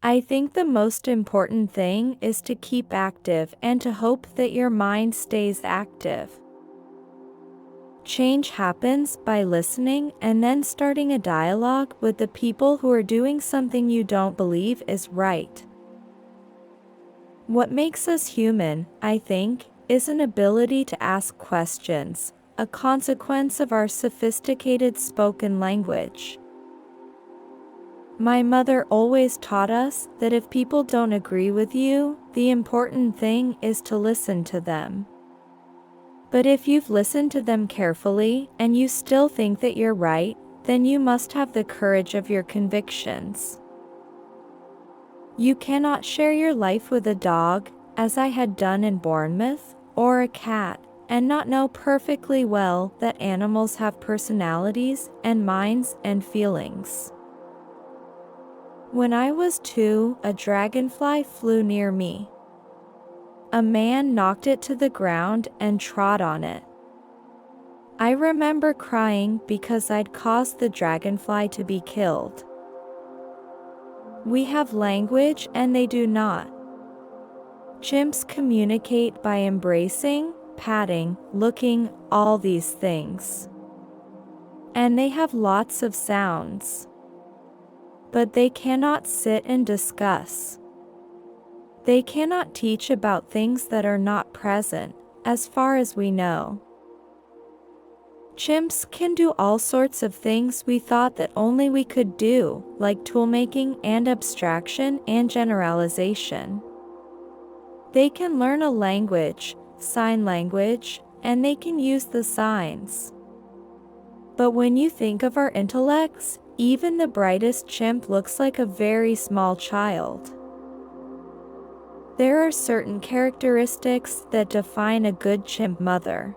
I think the most important thing is to keep active and to hope that your mind stays active. Change happens by listening and then starting a dialogue with the people who are doing something you don't believe is right. What makes us human, I think, is an ability to ask questions, a consequence of our sophisticated spoken language. My mother always taught us that if people don't agree with you, the important thing is to listen to them. But if you've listened to them carefully and you still think that you're right, then you must have the courage of your convictions. You cannot share your life with a dog, as I had done in Bournemouth, or a cat, and not know perfectly well that animals have personalities and minds and feelings. When I was 2, a dragonfly flew near me. A man knocked it to the ground and trod on it. I remember crying because I'd caused the dragonfly to be killed. We have language and they do not. Chimps communicate by embracing, patting, looking, all these things. And they have lots of sounds. But they cannot sit and discuss. They cannot teach about things that are not present, as far as we know. Chimps can do all sorts of things we thought that only we could do, like toolmaking and abstraction and generalization. They can learn a language, sign language, and they can use the signs. But when you think of our intellects, even the brightest chimp looks like a very small child. There are certain characteristics that define a good chimp mother.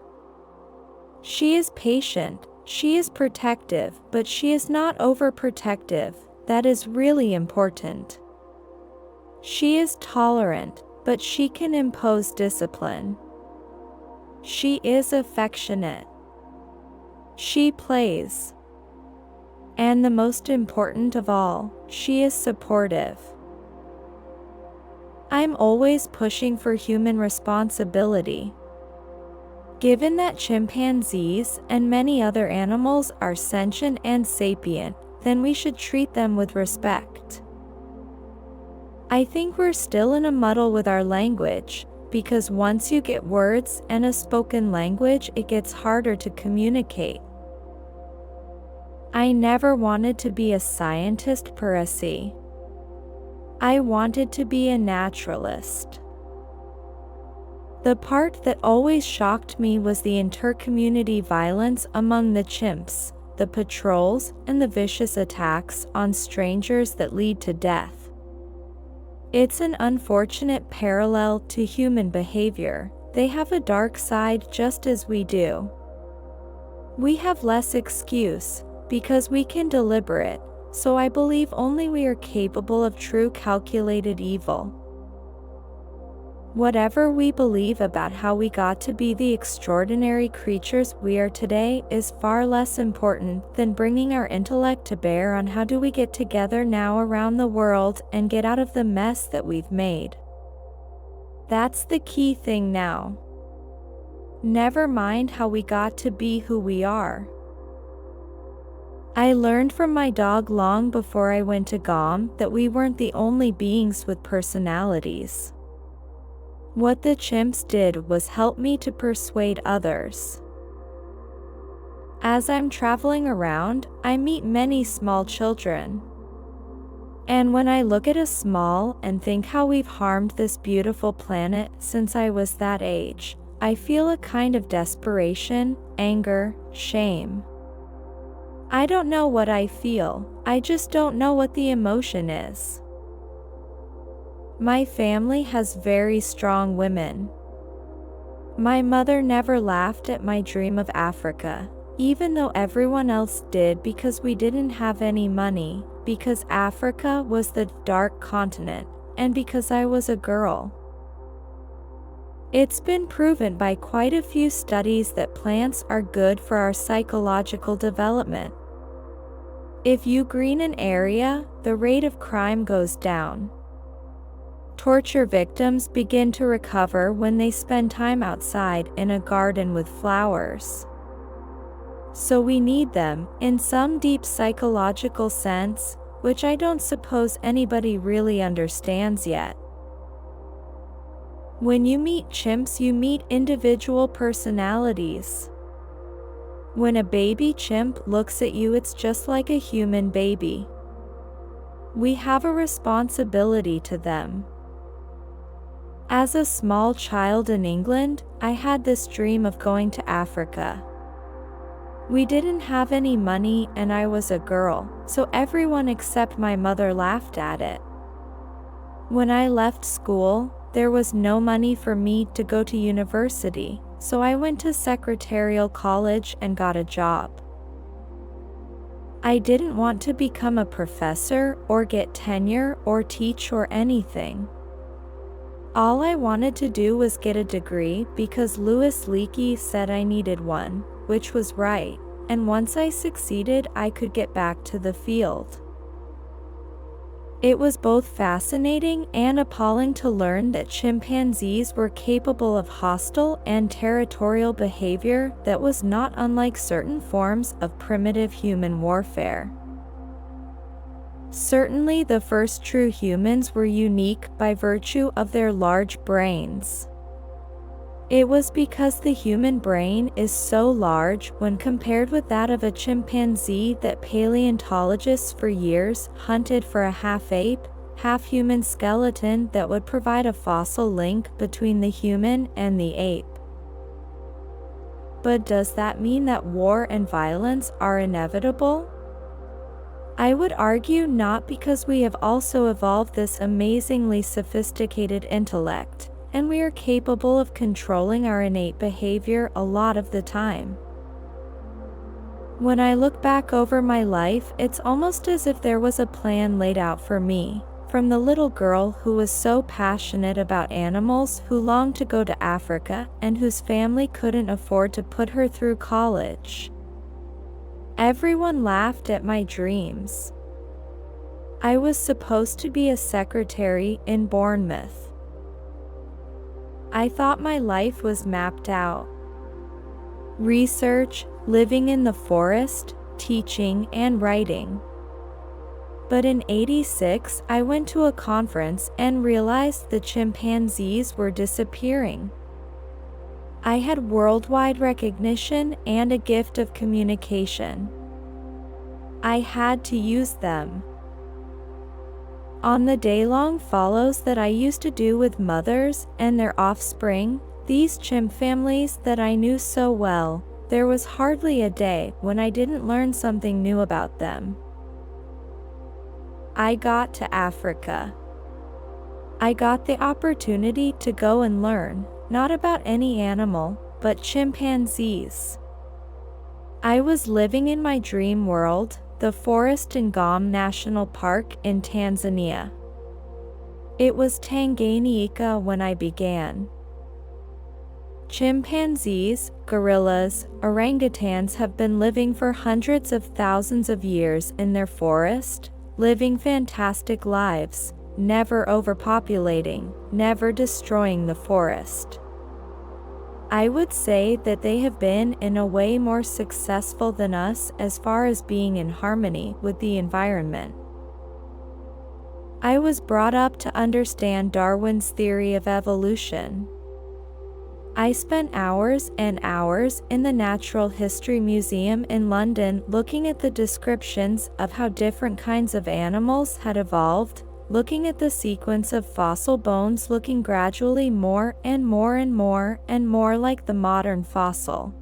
She is patient, she is protective, but she is not overprotective. That is really important. She is tolerant, but she can impose discipline. She is affectionate. She plays. And the most important of all, she is supportive. I'm always pushing for human responsibility. Given that chimpanzees and many other animals are sentient and sapient, then we should treat them with respect. I think we're still in a muddle with our language, because once you get words and a spoken language, it gets harder to communicate. I never wanted to be a scientist per se. I wanted to be a naturalist. The part that always shocked me was the intercommunity violence among the chimps, the patrols, and the vicious attacks on strangers that lead to death. It's an unfortunate parallel to human behavior. They have a dark side just as we do. We have less excuse, because we can deliberate, so I believe only we are capable of true calculated evil. Whatever we believe about how we got to be the extraordinary creatures we are today is far less important than bringing our intellect to bear on how do we get together now around the world and get out of the mess that we've made. That's the key thing now. Never mind how we got to be who we are. I learned from my dog long before I went to GOM that we weren't the only beings with personalities. What the chimps did was help me to persuade others. As I'm traveling around, I meet many small children. And when I look at a small and think how we've harmed this beautiful planet since I was that age, I feel a kind of desperation, anger, shame. I don't know what I feel, I just don't know what the emotion is. My family has very strong women. My mother never laughed at my dream of Africa, even though everyone else did because we didn't have any money, because Africa was the dark continent, and because I was a girl. It's been proven by quite a few studies that plants are good for our psychological development. If you green an area, the rate of crime goes down. Torture victims begin to recover when they spend time outside in a garden with flowers. So we need them, in some deep psychological sense, which I don't suppose anybody really understands yet. When you meet chimps, you meet individual personalities. When a baby chimp looks at you, it's just like a human baby. We have a responsibility to them. As a small child in England, I had this dream of going to Africa. We didn't have any money and I was a girl, so everyone except my mother laughed at it. When I left school, there was no money for me to go to university, so I went to secretarial college and got a job. I didn't want to become a professor or get tenure or teach or anything. All I wanted to do was get a degree because Louis Leakey said I needed one, which was right, and once I succeeded, I could get back to the field. It was both fascinating and appalling to learn that chimpanzees were capable of hostile and territorial behavior that was not unlike certain forms of primitive human warfare. Certainly, the first true humans were unique by virtue of their large brains. It was because the human brain is so large when compared with that of a chimpanzee that paleontologists for years hunted for a half-ape, half-human skeleton that would provide a fossil link between the human and the ape. But does that mean that war and violence are inevitable? I would argue not, because we have also evolved this amazingly sophisticated intellect, and we are capable of controlling our innate behavior a lot of the time. When I look back over my life, it's almost as if there was a plan laid out for me, from the little girl who was so passionate about animals, who longed to go to Africa, and whose family couldn't afford to put her through college. Everyone laughed at my dreams. I was supposed to be a secretary in Bournemouth. I thought my life was mapped out. Research, living in the forest, teaching, and writing. But in '86, I went to a conference and realized the chimpanzees were disappearing. I had worldwide recognition and a gift of communication. I had to use them. On the day-long follows that I used to do with mothers and their offspring, these chimp families that I knew so well, there was hardly a day when I didn't learn something new about them. I got to Africa. I got the opportunity to go and learn, not about any animal, but chimpanzees. I was living in my dream world, the forest in Ngom National Park in Tanzania. It was Tanganyika when I began. Chimpanzees, gorillas, orangutans have been living for hundreds of thousands of years in their forest, living fantastic lives, never overpopulating, never destroying the forest. I would say that they have been in a way more successful than us as far as being in harmony with the environment. I was brought up to understand Darwin's theory of evolution. I spent hours and hours in the Natural History Museum in London looking at the descriptions of how different kinds of animals had evolved, looking at the sequence of fossil bones looking gradually more and more and more and more like the modern fossil.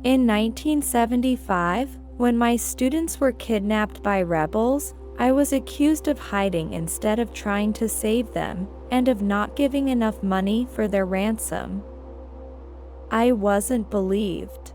In 1975, when my students were kidnapped by rebels, I was accused of hiding instead of trying to save them, and of not giving enough money for their ransom. I wasn't believed.